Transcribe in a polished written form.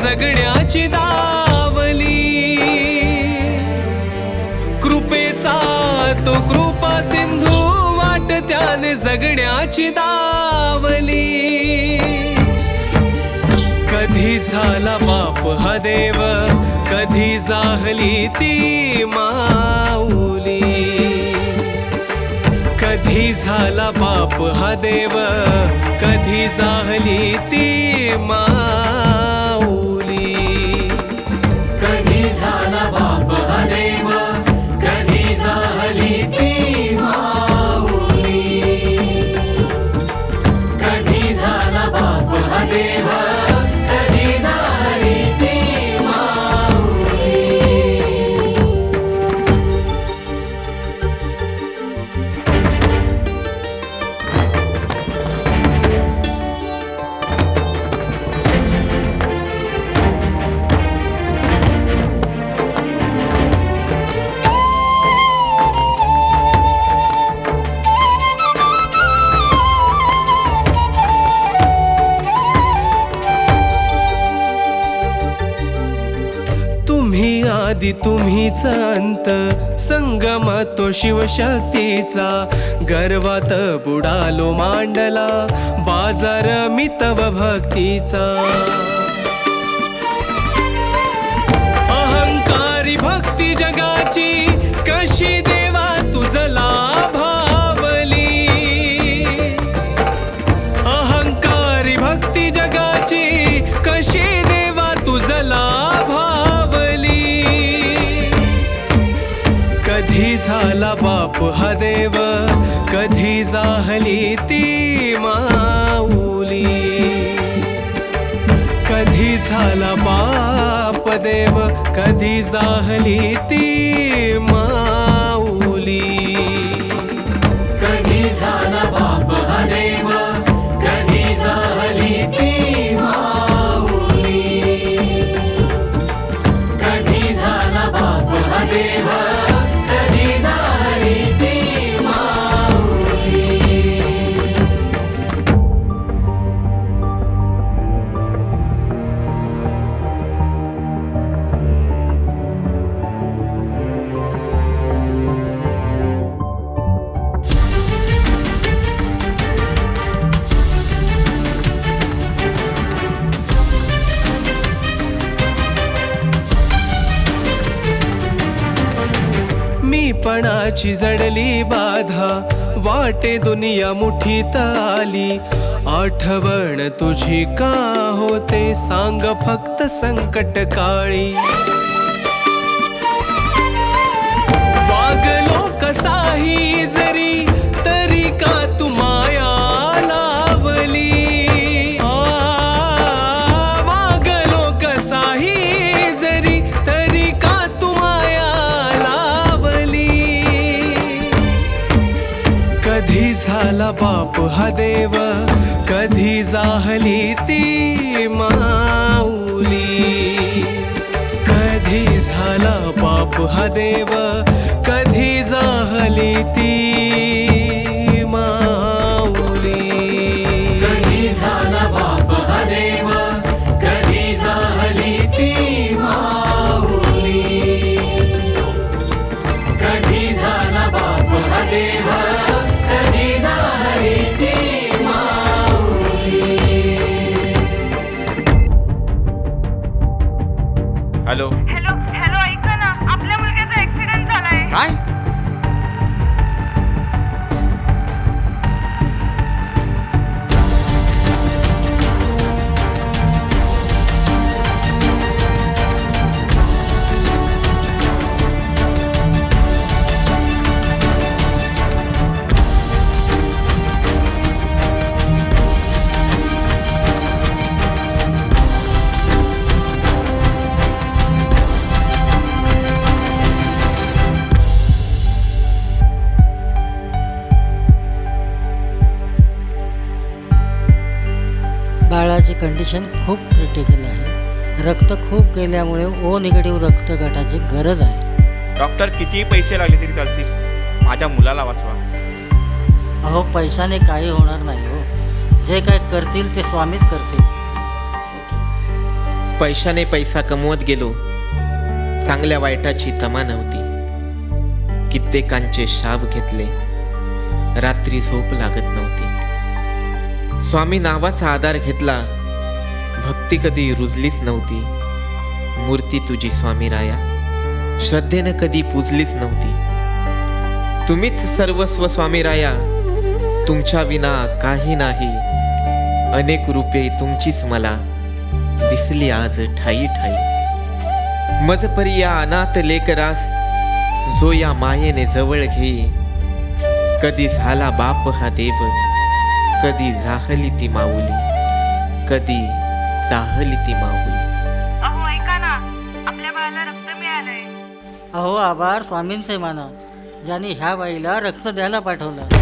जगण्याची दावली, कृपेचा तो कृपा सिंधू वाट त्याने जगण्याची दावली. कधी झाला बाप हा देव, कधी जाहली ती माऊली. कधी झाला बाप हा देव, कधी जाहली ती माऊली. कधी झाला बाप हा देव, कधी जाहली ती माऊली. कधी झाला बाप हा देव, कधी जाहली ती माऊली. तुम्ही आदि तुम्हीच अंत, संगम तो शिवशक्तीचा. गर्वात बुडालो मांडला, बाजार मी तव भक्तीचा. अहंकारी भक्ती जगाची, कशी देवा तुझला भावली. अहंकारी भक्ती जगाची, कशी देवा तुझला भावली. कधी झाला बाप हा देव, कधी जाहली ती माऊली. कधी झाला बाप देव, कधी जाहली ती माऊली. कधी झाला बाप हा देव, कधी जाहली ती माऊली. कधी झाला बाप हा देव, कधी जाहली ती माऊली. मी पणाची जडली बाधा, वाटे दुनिया मुठीत आली. आठवण तुझी का होते, सांग फक्त संकट काळी. वागलो कसाही जरी, तरी का तू माया लावली. वागलो कसाही जरी, तरी का तू माया लावली. कधी झाला बाप हा देव, कधी जाहली ती माऊली. कधी झाला बाप हा देव, कधी जाहली ती माऊली. कधी झाला बाप हा देव, कधी जाहली ती माऊली. कधी झाला बाप हा देव, कधी जाहली ती माऊली. हॅलो. हॅलो हॅलो, ऐका ना, आपल्या मुलग्याचा ऍक्सिडेंट झालाय. काय? बाळाची कंडिशन खूप क्रिटिकल आहे. रक्त खूप गेल्यामुळे ओ निगेटिव्ह रक्त गटाची गरज आहे. डॉक्टर कितीही पैसे लागले तरी चालतील, माझ्या मुलाला वाचवा. अहो, पैशाने काही होणार नाही हो. जे काय करतील ते स्वामीच करतील. पैशाने पैसा कमवत गेलो, चांगल्या वाईटाची तमा नव्हती. कित्येकांचे शाप घेतले, रात्री झोप लागत नव्हती. स्वामी नावाचा आधार घेतला, भक्ती कधी रुजलीच नव्हती. मूर्ती तुझी स्वामी राया, श्रद्धेनं कधी पूजलीच नव्हती. तुम्हीच सर्वस्व स्वामी राया, तुमच्या विना काही नाही. अनेक रूपे तुमचीच मला दिसली आज ठाई ठाई. मजपरी या अनाथ लेकरास जो या मायेने जवळ घेई. कधी झाला बाप हा देव, कधी जाहली ती माऊली, कधी जाहली ती माऊली. अहो ऐका ना, आपल्या बाळाला रक्त मिळालंय. अहो आभार स्वामींचे माना, ज्यांनी ह्या बाईला रक्त द्यायला पाठवलं.